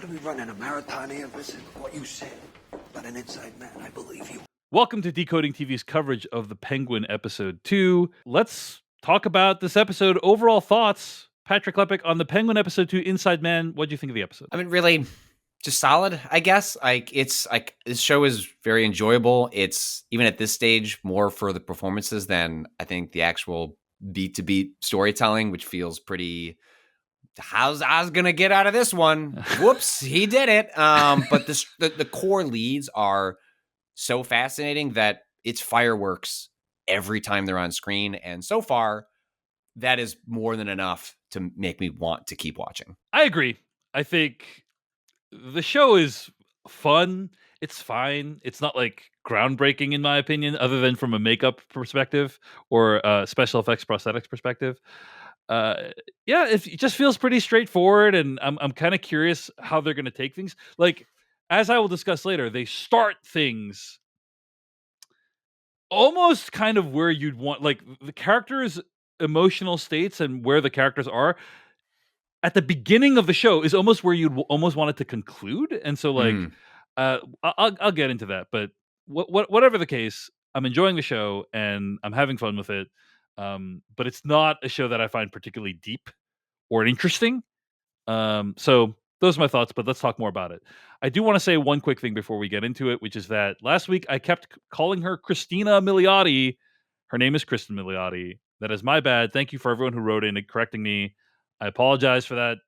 are we running a marathon here? Listen, what you said about an inside man, I believe you. Welcome to Decoding TV's coverage of The Penguin Episode 2. Let's talk about this episode. Overall thoughts, Patrick Klepek, on The Penguin Episode 2, Inside Man. What do you think of the episode? I mean, really, just solid, I guess. This show is very enjoyable. It's, even at this stage, more for the performances than I think the actual beat-to-beat storytelling, which feels pretty... How's Oz gonna get out of this one? Whoops, he did it. But the core leads are so fascinating that it's fireworks every time they're on screen. And so far, that is more than enough to make me want to keep watching. I agree. I think the show is fun. It's fine. It's not like groundbreaking in my opinion, other than from a makeup perspective or special effects prosthetics perspective. It just feels pretty straightforward, and I'm kind of curious how they're going to take things. Like, as I will discuss later, they start things almost kind of where you'd want, like, the characters' emotional states and where the characters are at the beginning of the show is almost where you'd almost want it to conclude. And so, like, I'll get into that, but whatever the case, I'm enjoying the show and I'm having fun with it. But it's not a show that I find particularly deep or interesting. So those are my thoughts, but let's talk more about it. I do want to say one quick thing before we get into it, which is that last week I kept calling her Christina Milioti. Her name is Kristen Milioti. That is my bad. Thank you for everyone who wrote in and correcting me. I apologize for that.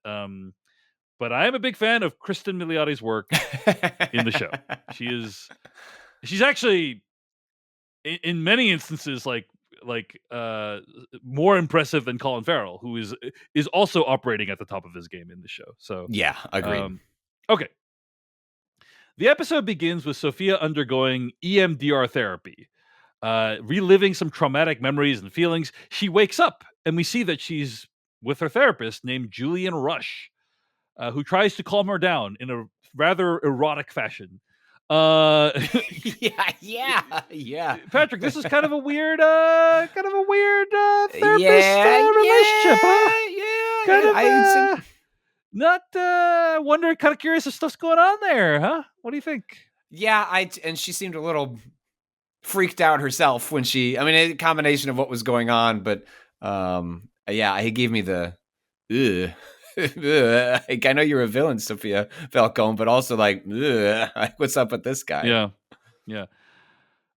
But I am a big fan of Kristen Milioti's work in the show. She's actually in many instances like more impressive than Colin Farrell, who is also operating at the top of his game in the show. So yeah, agreed. Okay. The episode begins with Sophia undergoing EMDR therapy, reliving some traumatic memories and feelings. She wakes up and we see that she's with her therapist named Julian Rush, who tries to calm her down in a rather erotic fashion. Yeah. Patrick, this is kind of a weird therapist relationship, huh? Wondering, kind of curious if stuff's going on there, huh? What do you think? Yeah, and she seemed a little freaked out herself when a combination of what was going on, but he gave me the ugh. Like, I know you're a villain, Sophia Falcone, but also like, what's up with this guy? Yeah.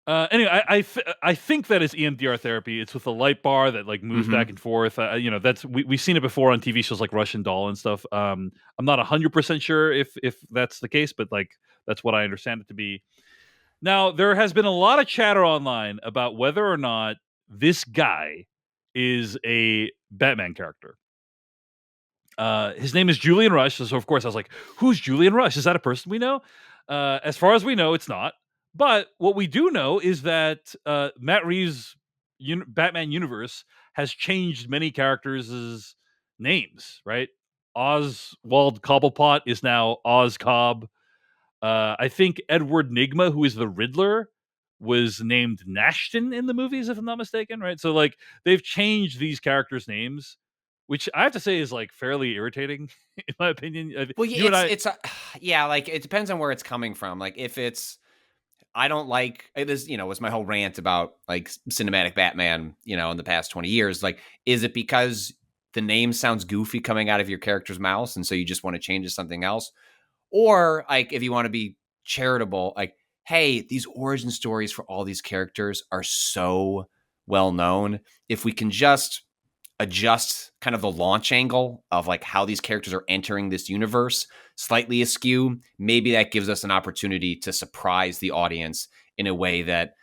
Anyway, I think that is EMDR therapy. It's with a light bar that like moves back and forth. That's we've seen it before on TV shows like Russian Doll and stuff. I'm not 100% sure if that's the case, but like that's what I understand it to be. Now, there has been a lot of chatter online about whether or not this guy is a Batman character. His name is Julian Rush. So of course I was like, who's Julian Rush? Is that a person we know? As far as we know, it's not. But what we do know is that Matt Reeves' Batman universe has changed many characters' names, right? Oswald Cobblepot is now Oz Cobb. I think Edward Nygma, who is the Riddler, was named Nashton in the movies, if I'm not mistaken, right? So like they've changed these characters' names, which I have to say is like fairly irritating in my opinion. Well, like it depends on where it's coming from. Like if it's, I don't like this, was my whole rant about like cinematic Batman, in the past 20 years. Like, is it because the name sounds goofy coming out of your character's mouth and so you just want to change to something else? Or like, if you want to be charitable, like, hey, these origin stories for all these characters are so well known. If we can just adjust kind of the launch angle of like how these characters are entering this universe slightly askew, maybe that gives us an opportunity to surprise the audience in a way that,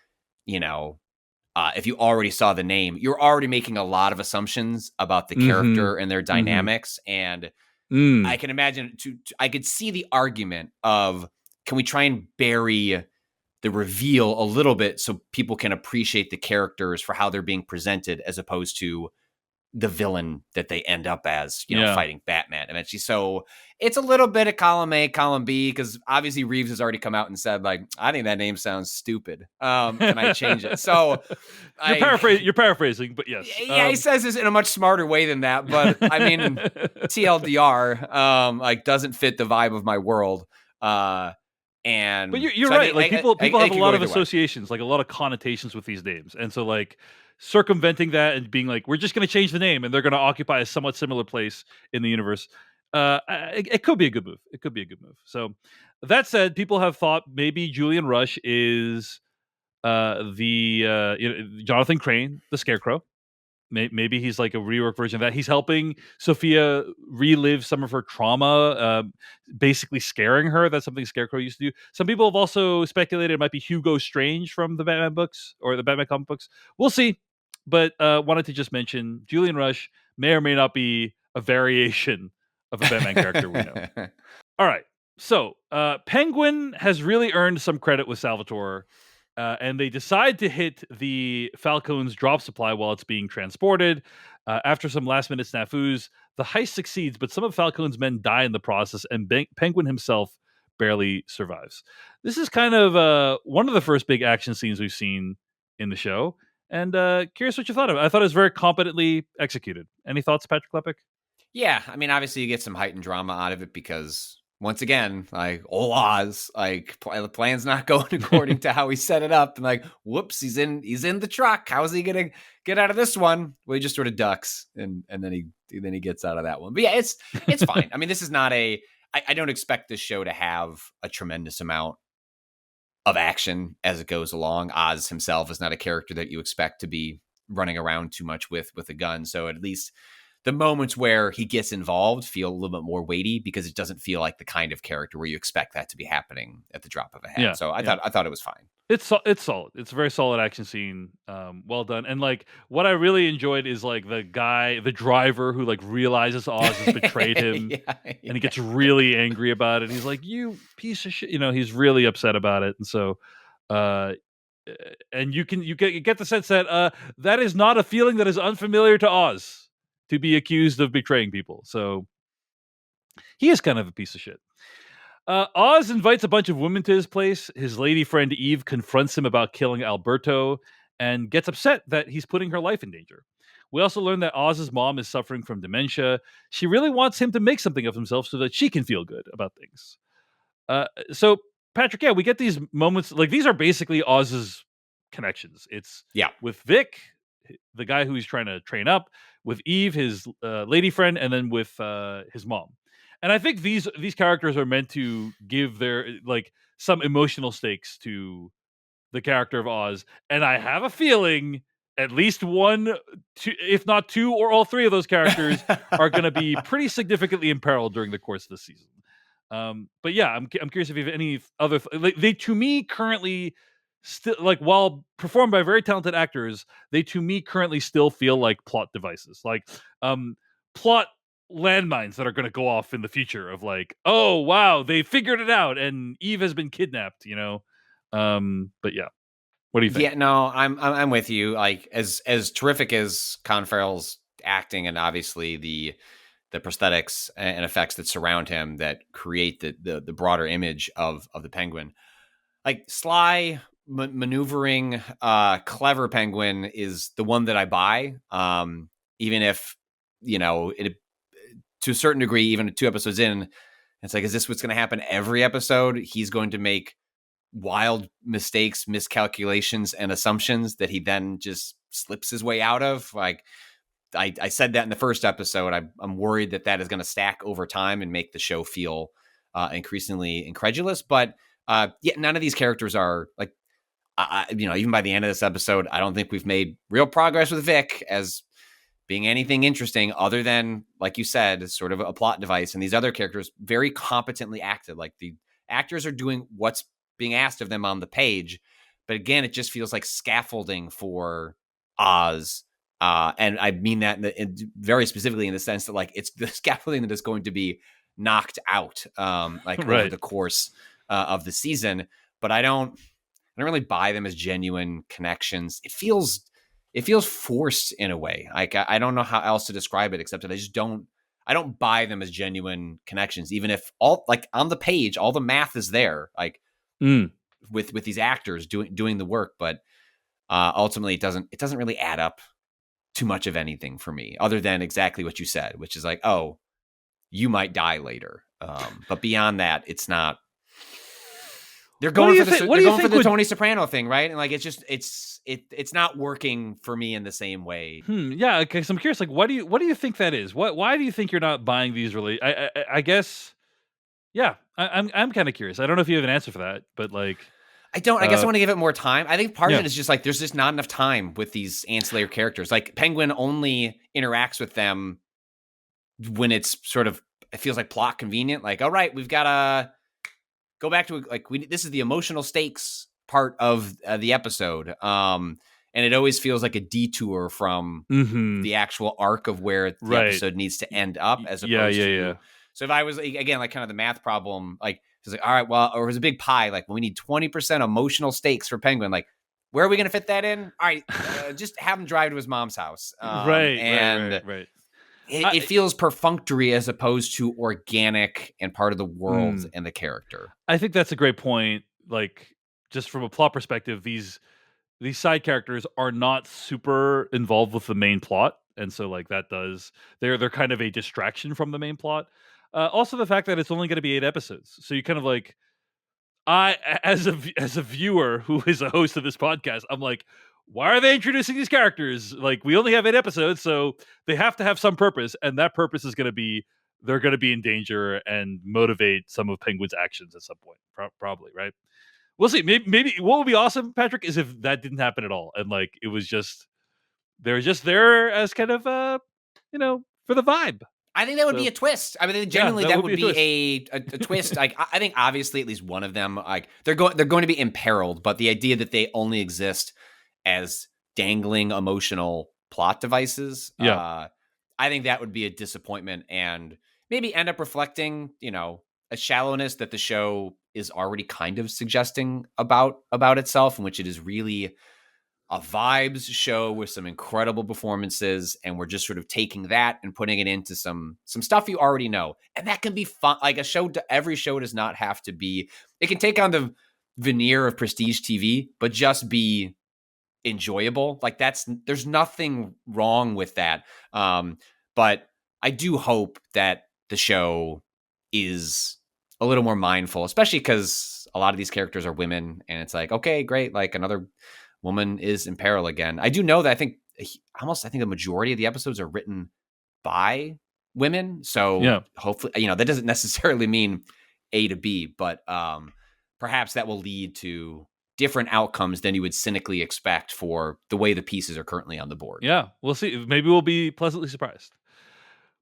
if you already saw the name, you're already making a lot of assumptions about the character and their dynamics. And I can imagine I could see the argument of, can we try and bury the reveal a little bit so people can appreciate the characters for how they're being presented, as opposed to the villain that they end up as, Yeah. fighting Batman eventually. So it's a little bit of column A, column B, because obviously Reeves has already come out and said, like, I think that name sounds stupid. Can I change it? So You're paraphrasing, but yes. Yeah, he says this in a much smarter way than that. But I mean, TLDR, like, doesn't fit the vibe of my world. And but you're so right. Like people have a lot of either way. associations, like a lot of connotations with these names, and so like circumventing that and being like, we're just going to change the name, and they're going to occupy a somewhat similar place in the universe. It could be a good move. It could be a good move. So that said, people have thought maybe Julian Rush is Jonathan Crane, the Scarecrow. Maybe he's like a reworked version of that. He's helping Sophia relive some of her trauma, basically scaring her. That's something Scarecrow used to do. Some people have also speculated it might be Hugo Strange from the Batman books or the Batman comic books. We'll see. But wanted to just mention Julian Rush may or may not be a variation of a Batman character we know. All right. So Penguin has really earned some credit with Salvatore. And they decide to hit the Falcon's drop supply while it's being transported. After some last-minute snafus, the heist succeeds, but some of Falcon's men die in the process, and Penguin himself barely survives. This is kind of one of the first big action scenes we've seen in the show, and curious what you thought of it. I thought it was very competently executed. Any thoughts, Patrick Klepek? Yeah, I mean, obviously you get some heightened drama out of it because, once again, like, Oz, like, the plan's not going according to how he set it up, and like, whoops, he's in the truck. How's he gonna get out of this one? Well, he just sort of ducks, and then he gets out of that one. But yeah, it's fine. I mean, this is not I don't expect this show to have a tremendous amount of action as it goes along. Oz himself is not a character that you expect to be running around too much with a gun. So at least the moments where he gets involved feel a little bit more weighty because it doesn't feel like the kind of character where you expect that to be happening at the drop of a hat. Yeah, so I thought it was fine. It's solid. It's a very solid action scene. Well done. And like what I really enjoyed is like the driver who like realizes Oz has betrayed him, and he gets really angry about it. He's like, "You piece of shit!" He's really upset about it. And so, and you get the sense that that is not a feeling that is unfamiliar to Oz, to be accused of betraying people. So he is kind of a piece of shit. Oz invites a bunch of women to his place. His lady friend Eve confronts him about killing Alberto and gets upset that he's putting her life in danger. We also learn that Oz's mom is suffering from dementia. She really wants him to make something of himself so that she can feel good about things. So, Patrick, yeah, we get these moments. Like, these are basically Oz's connections. It's with Vic, the guy who he's trying to train up, with Eve, his lady friend, and then with his mom. And I think these characters are meant to give their like some emotional stakes to the character of Oz. And I have a feeling at least one, two, if not two or all three of those characters are going to be pretty significantly imperiled during the course of the season. But yeah, I'm curious if you have any other. They to me currently still, like, while performed by very talented actors, they to me currently still feel like plot devices, like plot landmines that are going to go off in the future of like, oh wow, they figured it out and Eve has been kidnapped, but yeah, what do you think? Yeah, no, I'm with you. Like, as terrific as Colin Farrell's acting and obviously the prosthetics and effects that surround him that create the broader image of the Penguin, like, sly, maneuvering, clever Penguin is the one that I buy. Even if it, to a certain degree, even 2 episodes in, it's like, is this what's going to happen every episode? He's going to make wild mistakes, miscalculations, and assumptions that he then just slips his way out of. Like, I said that in the first episode. I'm worried that is going to stack over time and make the show feel increasingly incredulous. But yeah, none of these characters are like, even by the end of this episode, I don't think we've made real progress with Vic as being anything interesting other than, like you said, sort of a plot device. And these other characters very competently acted. Like, the actors are doing what's being asked of them on the page. But again, it just feels like scaffolding for Oz. And I mean that very specifically in the sense that, like, it's the scaffolding that is going to be knocked out, like, Right. over the course of the season. But I don't really buy them as genuine connections. It feels it feels forced in a way. Like I don't know how else to describe it except that I don't buy them as genuine connections, even if all like on the page, all the math is there, like with these actors doing the work, but ultimately it doesn't really add up too much of anything for me, other than exactly what you said, which is like, oh, you might die later. But beyond that, it's not. They're going for the Tony Soprano thing, right? And like it's not working for me in the same way. Yeah, okay. So I'm curious, like, what do you think that is? Why do you think you're not buying these? Really, I guess. Yeah, I'm kind of curious. I don't know if you have an answer for that, but like, I don't. I guess I want to give it more time. I think part of it is just like there's just not enough time with these ancillary characters. Like Penguin only interacts with them when it's sort of, it feels like plot convenient. Like, all right, we've got to go back to like this is the emotional stakes part of the episode, and it always feels like a detour from the actual arc of where the episode needs to end up, as opposed to. So if I was again like kind of the math problem, like it's like, all right, well, or it was a big pie, like well, we need 20% emotional stakes for Penguin, like where are we going to fit that in? All right, just have him drive to his mom's house, right. It feels perfunctory as opposed to organic and part of the world and the character. I think that's a great point. Like, just from a plot perspective, these side characters are not super involved with the main plot, and so like they're kind of a distraction from the main plot. Also, the fact that it's only going to be 8 episodes, so you kind of like, as a viewer who is a host of this podcast, I'm like, why are they introducing these characters? Like, we only have 8 episodes, so they have to have some purpose, and that purpose is going to be they're going to be in danger and motivate some of Penguin's actions at some point, probably, right? We'll see. Maybe what would be awesome, Patrick, is if that didn't happen at all, and like it was just they're just there as kind of for the vibe. I think that would be a twist. I mean, genuinely, that would be a twist. Like, I think obviously at least one of them, like they're going to be imperiled, but the idea that they only exist as dangling emotional plot devices, I think that would be a disappointment and maybe end up reflecting, a shallowness that the show is already kind of suggesting about itself, in which it is really a vibes show with some incredible performances, and we're just sort of taking that and putting it into some stuff you already know, and that can be fun. Like every show does not have to be. It can take on the veneer of prestige TV, but just be enjoyable. Like there's nothing wrong with that. But I do hope that the show is a little more mindful, especially because a lot of these characters are women, and it's like, okay, great, like another woman is in peril again. I do know that I think the majority of the episodes are written by women. So hopefully, that doesn't necessarily mean A to B, but perhaps that will lead to different outcomes than you would cynically expect for the way the pieces are currently on the board. Yeah, we'll see. Maybe we'll be pleasantly surprised.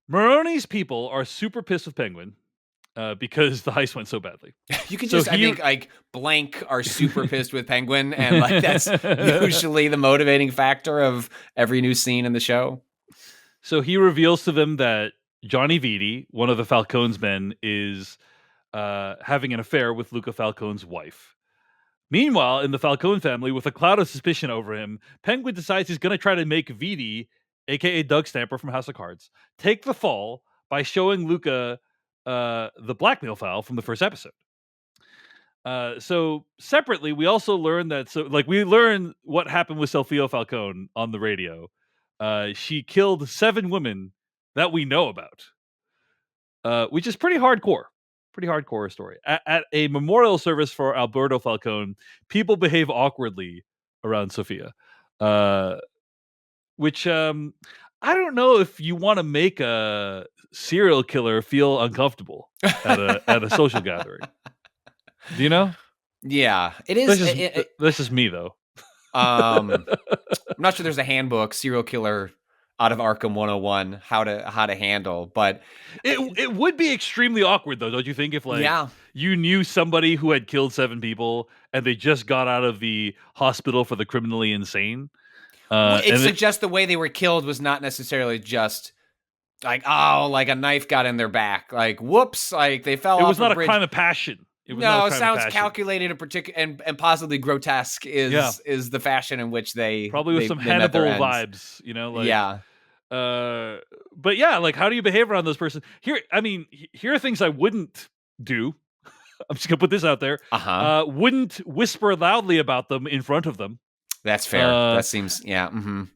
Maroney's people are super pissed with Penguin because the heist went so badly. You could I think, like, blank are super pissed with Penguin, and like that's usually the motivating factor of every new scene in the show. So he reveals to them that Johnny Vitti, one of the Falcone's men, is having an affair with Luca Falcone's wife. Meanwhile, in the Falcone family, with a cloud of suspicion over him, Penguin decides he's going to try to make Vitti, a.k.a. Doug Stamper from House of Cards, take the fall by showing Luca the blackmail file from the first episode. So separately, we also learn we learn what happened with Sophia Falcone on the radio. She killed 7 women that we know about, which is pretty hardcore story. At a memorial service for Alberto Falcone, people behave awkwardly around Sophia, which I don't know if you want to make a serial killer feel uncomfortable at a social gathering. Do you know? Yeah, it is. That's just me, though. I'm not sure there's a handbook, serial killer out of Arkham 101, how to handle, but it would be extremely awkward, though, don't you think? If you knew somebody who had killed 7 people and they just got out of the hospital for the criminally insane. It suggests the way they were killed was not necessarily just like, oh, like a knife got in their back, like whoops, like they fell. It off was not a bridge. Crime of passion. It was not a No, crime of sounds passion. calculated and particular and possibly grotesque is the fashion in which they Probably with some they met Hannibal their ends. vibes, like Yeah. but yeah, like how do you behave around those person? Here are things I wouldn't do. I'm just gonna put this out there. Uh-huh. Wouldn't whisper loudly about them in front of them. That's fair. That seems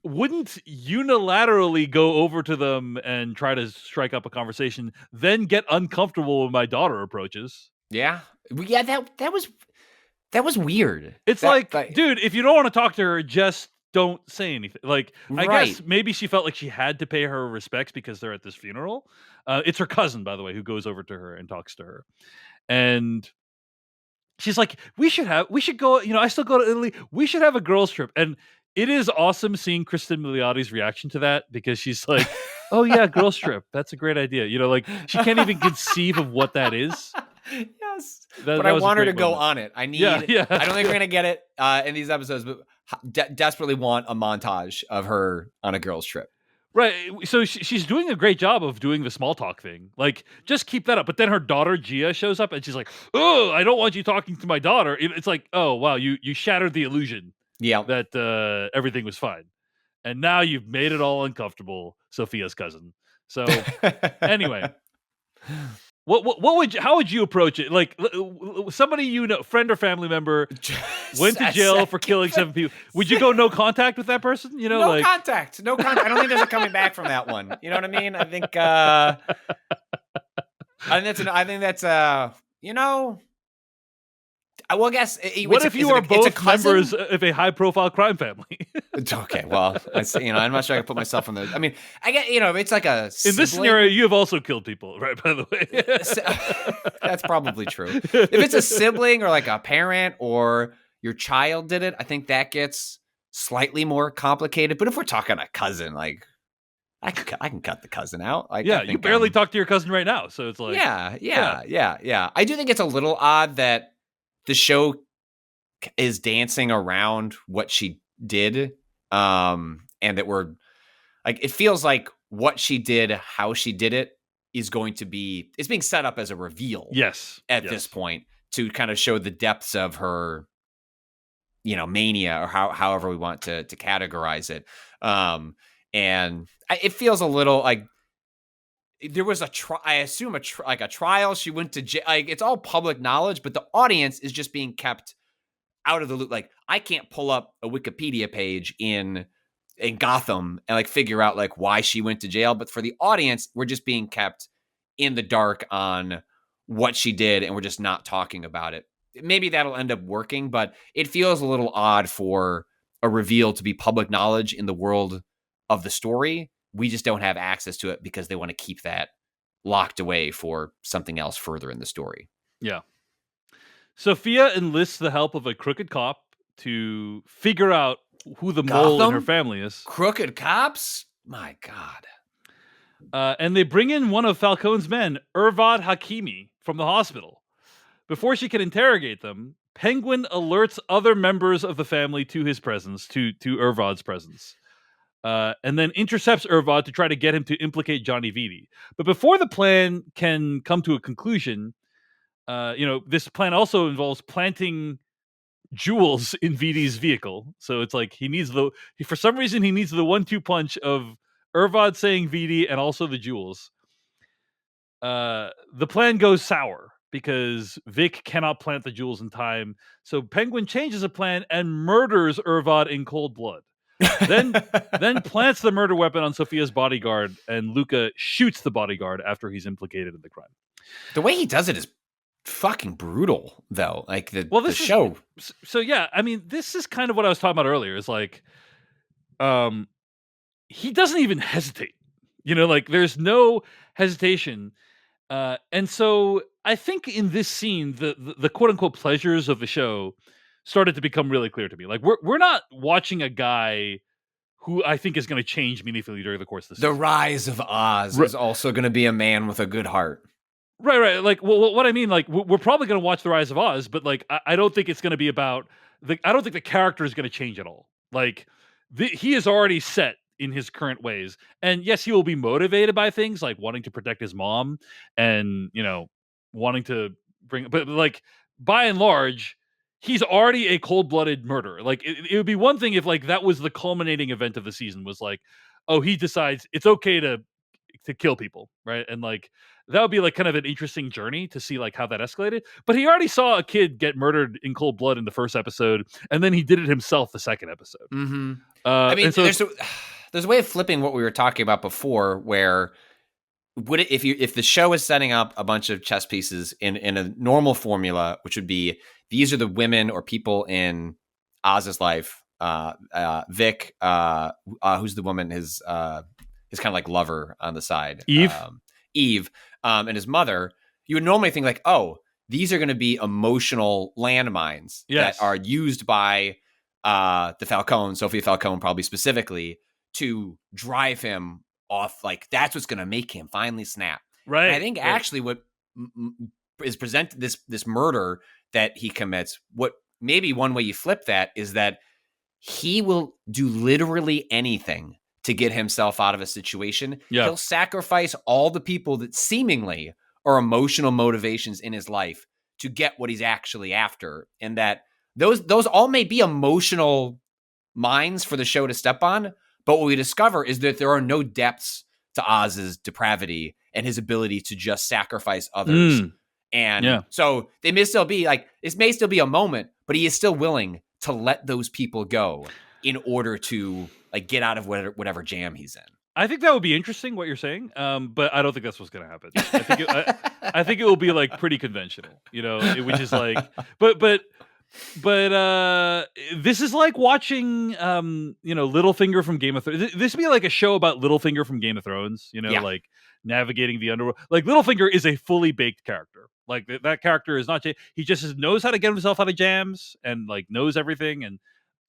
Wouldn't unilaterally go over to them and try to strike up a conversation, then get uncomfortable when my daughter approaches. Yeah. Yeah, that was weird. It's dude, if you don't want to talk to her, just don't say anything. Like, I guess maybe she felt like she had to pay her respects because they're at this funeral. It's her cousin, by the way, who goes over to her and talks to her. And she's like, we should go, I still go to Italy. We should have a girls trip. And it is awesome seeing Kristen Miliotti's reaction to that, because she's like, oh yeah, girls trip. That's a great idea. Like she can't even conceive of what that is. Yes. But I want her to go on it. I need, yeah. I don't think we're going to get it in these episodes, but desperately want a montage of her on a girls trip. Right. So she's doing a great job of doing the small talk thing. Like, just keep that up. But then her daughter, Gia, shows up and she's like, oh, I don't want you talking to my daughter. It's like, oh, wow, you shattered the illusion that everything was fine. And now you've made it all uncomfortable, Sophia's cousin. So anyway, how would you approach it? Like, somebody friend or family member, went to jail for killing 7 people. Would you go no contact with that person? No contact. I don't think there's a coming back from that one. You know what I mean? I think well, I guess. What if you are both members of a high-profile crime family? Okay, well, I'm not sure I can put myself in the. I mean, I get, it's like a. In this scenario, you have also killed people, right? By the way, that's probably true. If it's a sibling or like a parent or your child did it, I think that gets slightly more complicated. But if we're talking a cousin, like I can cut the cousin out. Like, yeah, you barely talk to your cousin right now, so it's like yeah. I do think it's a little odd that the show is dancing around what she did, and that we're like, it feels like what she did, how she did it, is going to be, it's being set up as a reveal. Yes, at this point, to kind of show the depths of her, mania, or however we want to categorize it. And it feels a little like there was I assume a trial. She went to jail. Like, it's all public knowledge, but the audience is just being kept out of the loop. Like, I can't pull up a Wikipedia page in Gotham and like figure out like why she went to jail. But for the audience, we're just being kept in the dark on what she did, and we're just not talking about it. Maybe that'll end up working, but it feels a little odd for a reveal to be public knowledge in the world of the story. We just don't have access to it because they want to keep that locked away for something else further in the story. Yeah. Sophia enlists the help of a crooked cop to figure out who the mole in her family is. Crooked cops? My God. And they bring in one of Falcone's men, Irvad Hakimi, from the hospital. Before she can interrogate them, Penguin alerts other members of the family to his presence, to Irvad's presence. And then intercepts Irvad to try to get him to implicate Johnny Vitti. But before the plan can come to a conclusion, this plan also involves planting jewels in Vitti's vehicle. So it's like for some reason he needs the 1-2 punch of Irvad saying Vitti and also the jewels. The plan goes sour because Vic cannot plant the jewels in time. So Penguin changes a plan and murders Irvad in cold blood. then plants the murder weapon on Sophia's bodyguard, and Luca shoots the bodyguard after he's implicated in the crime. The way he does it is fucking brutal, though. Like the show. So yeah, I mean, this is kind of what I was talking about earlier. Is like, he doesn't even hesitate. Like there's no hesitation, and so I think in this scene, the quote unquote pleasures of the show started to become really clear to me. Like, we're not watching a guy who I think is going to change meaningfully during the course of the season. The Rise of Oz is also going to be a man with a good heart. Right. Like, well, what I mean, like, we're probably going to watch The Rise of Oz, but like, I don't think it's going to be about I don't think the character is going to change at all. Like, he is already set in his current ways, and yes, he will be motivated by things like wanting to protect his mom and wanting to bring, but like by and large, he's already a cold-blooded murderer. Like it would be one thing if like that was the culminating event of the season was like, oh, he decides it's okay to kill people, right? And like that would be like kind of an interesting journey to see like how that escalated. But he already saw a kid get murdered in cold blood in the first episode, and then he did it himself the second episode. Mm-hmm. I mean, and so there's a way of flipping what we were talking about before, where would it, if the show is setting up a bunch of chess pieces in a normal formula, which would be these are the women or people in Oz's life, Vic, who's the woman, his kind of like lover on the side, Eve, and his mother, you would normally think like, oh, these are going to be emotional landmines that are used by the Falcone, Sophia Falcone, probably specifically, to drive him off. Like that's what's going to make him finally snap. Right. And I think actually what is presented, this murder that he commits, what maybe one way you flip that is that he will do literally anything to get himself out of a situation. Yeah. He'll sacrifice all the people that seemingly are emotional motivations in his life to get what he's actually after. And that those all may be emotional mines for the show to step on. But what we discover is that there are no depths to Oz's depravity and his ability to just sacrifice others. And so they may still be like, this may still be a moment, but he is still willing to let those people go in order to like get out of whatever jam he's in. I think that would be interesting what you're saying, but I don't think that's what's going to happen. I think it will be like pretty conventional, which is like, but this is like watching, Littlefinger from Game of Thrones. This would be like a show about Littlefinger from Game of Thrones, like navigating the underworld. Like Littlefinger is a fully baked character. Like that character is not, he just knows how to get himself out of jams and like knows everything.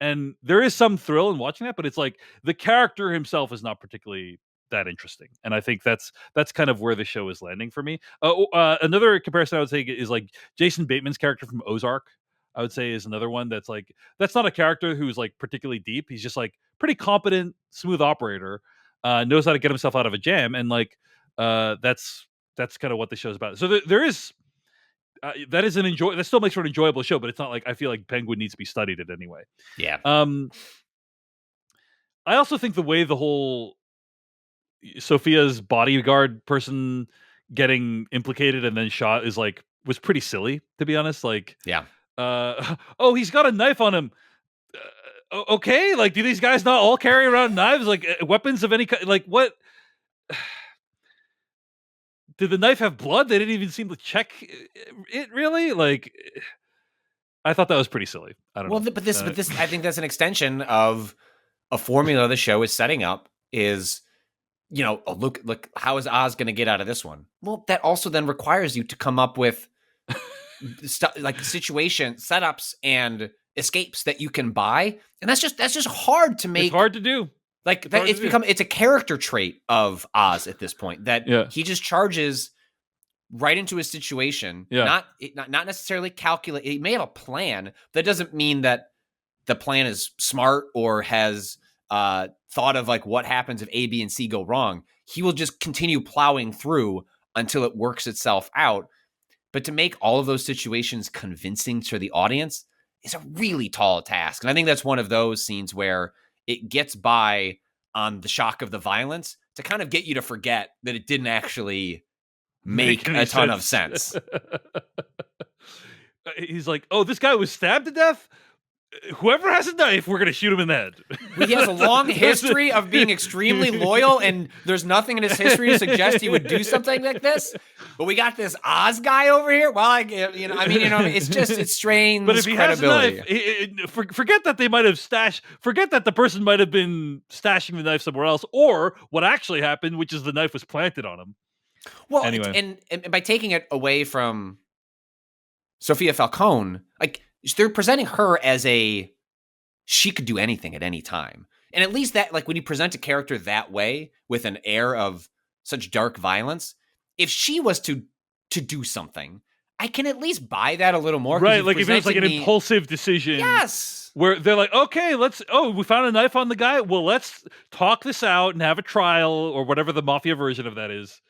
And there is some thrill in watching that, but it's like the character himself is not particularly that interesting. And I think that's kind of where the show is landing for me. Another comparison I would say is like Jason Bateman's character from Ozark. I would say is another one that's like, that's not a character who's like particularly deep. He's just like pretty competent, smooth operator, knows how to get himself out of a jam. And like, that's kind of what the show's about. So there is, that still makes for an enjoyable show, but it's not like, I feel like Penguin needs to be studied in any way. Yeah. I also think the way the whole Sophia's bodyguard person getting implicated and then shot was pretty silly, to be honest. Like, yeah. He's got a knife on him. Okay, like, do these guys not all carry around knives, like weapons of any kind? Like, what? Did the knife have blood? They didn't even seem to check it. Really, like, I thought that was pretty silly. I don't know. But this, I think that's an extension of a formula the show is setting up. Is look, how is Oz going to get out of this one? Well, that also then requires you to come up with like situation setups and escapes that you can buy, and that's just hard to make. It's hard to do. Like that, it's a character trait of Oz at this point that he just charges right into a situation. Not necessarily calculate. He may have a plan. That doesn't mean that the plan is smart or has thought of like what happens if A, B, and C go wrong. He will just continue plowing through until it works itself out. But to make all of those situations convincing to the audience is a really tall task. And I think that's one of those scenes where it gets by on the shock of the violence to kind of get you to forget that it didn't actually make a ton of sense. He's like, oh, this guy was stabbed to death? Whoever has a knife, we're going to shoot him in the head. He has a long history of being extremely loyal, and there's nothing in his history to suggest he would do something like this. But we got this Oz guy over here. Well, it strains. But if he credibility. has a knife, forget that they might have forget that the person might have been stashing the knife somewhere else, or what actually happened, which is the knife was planted on him. Well, anyway. and by taking it away from Sophia Falcone, like, they're presenting her as she could do anything at any time. And at least that, like, when you present a character that way with an air of such dark violence, if she was to do something, I can at least buy that a little more. Right, like if it was like an impulsive decision. Yes. Where they're like, okay, we found a knife on the guy. Well, let's talk this out and have a trial or whatever the mafia version of that is.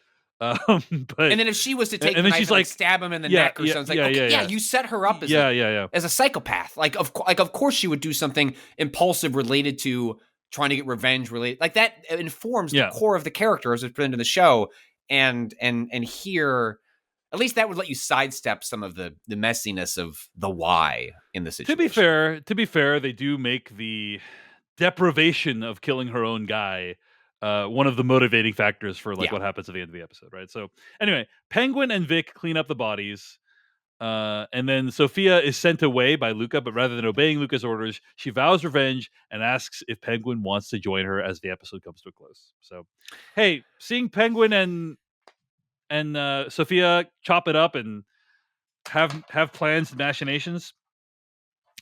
But And then if she was to take and the then knife she's and like, stab him in the yeah, neck or yeah, something, yeah, it's like, yeah, okay, yeah. you set her up as yeah. as a psychopath. Like of course she would do something impulsive related to trying to get revenge related. Like that informs the Yeah. core of the character as it's presented in the show. And here, at least that would let you sidestep some of the messiness of the why in the situation. To be fair, they do make the deprivation of killing her own guy one of the motivating factors for like Yeah. what happens at the end of the episode, right? So anyway, Penguin and Vic clean up the bodies. And then Sophia is sent away by Luca, but rather than obeying Luca's orders, she vows revenge and asks if Penguin wants to join her as the episode comes to a close. So, hey, seeing Penguin and Sophia chop it up and have plans and machinations,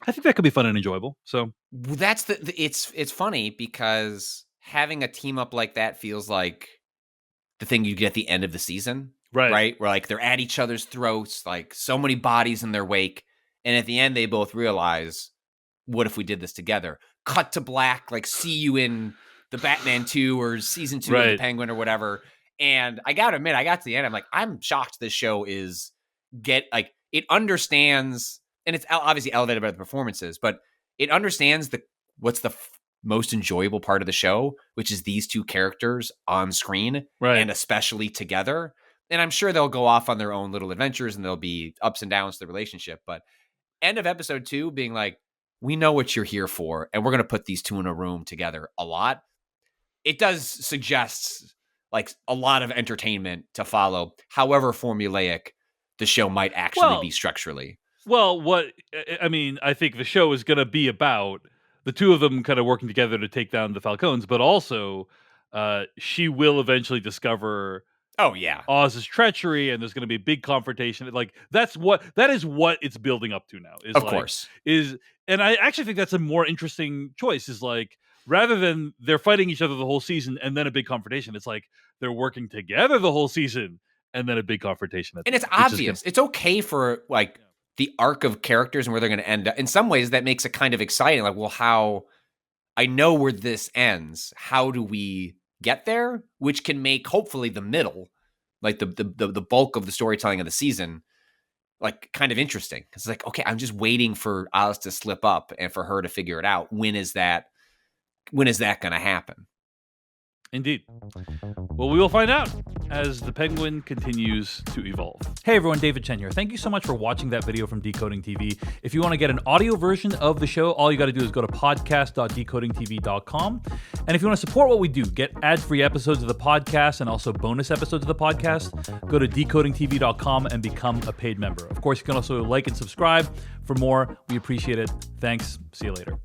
I think that could be fun and enjoyable. So That's it's funny because having a team up like that feels like the thing you get at the end of the season. right. Where like they're at each other's throats, like so many bodies in their wake. And at the end, they both realize, what if we did this together? Cut to black, like see you in the Batman 2 or season 2 of the Right. Penguin or whatever. And I gotta admit, I got to the end, I'm like, I'm shocked this show is it understands, and it's obviously elevated by the performances, but it understands what's the most enjoyable part of the show, which is these two characters on screen, Right. and especially together. And I'm sure they'll go off on their own little adventures and there'll be ups and downs to the relationship. But end of episode 2 being like, we know what you're here for, and we're going to put these two in a room together a lot. It does suggest like a lot of entertainment to follow, however formulaic the show might actually be structurally. Well, I think the show is going to be about the two of them kind of working together to take down the Falcons, but also she will eventually discover Oh yeah, Oz's treachery, and there's going to be a big confrontation. Like that is what it's building up to now. Of course. And I actually think that's a more interesting choice. Is like rather than they're fighting each other the whole season and then a big confrontation, it's like they're working together the whole season and then a big confrontation. And it's obvious. It's okay for like the arc of characters and where they're going to end up. In some ways, that makes it kind of exciting. Like, well, how I know where this ends. How do we get there? Which can make hopefully the middle, like the bulk of the storytelling of the season, like kind of interesting. It's like, okay, I'm just waiting for Oz to slip up and for her to figure it out. When is that going to happen? Indeed. Well, we will find out as the Penguin continues to evolve. Hey everyone, David Chen here. Thank you so much for watching that video from Decoding TV. If you want to get an audio version of the show, all you got to do is go to podcast.decodingtv.com. And if you want to support what we do, get ad-free episodes of the podcast and also bonus episodes of the podcast, go to decodingtv.com and become a paid member. Of course, you can also like and subscribe for more. We appreciate it. Thanks. See you later.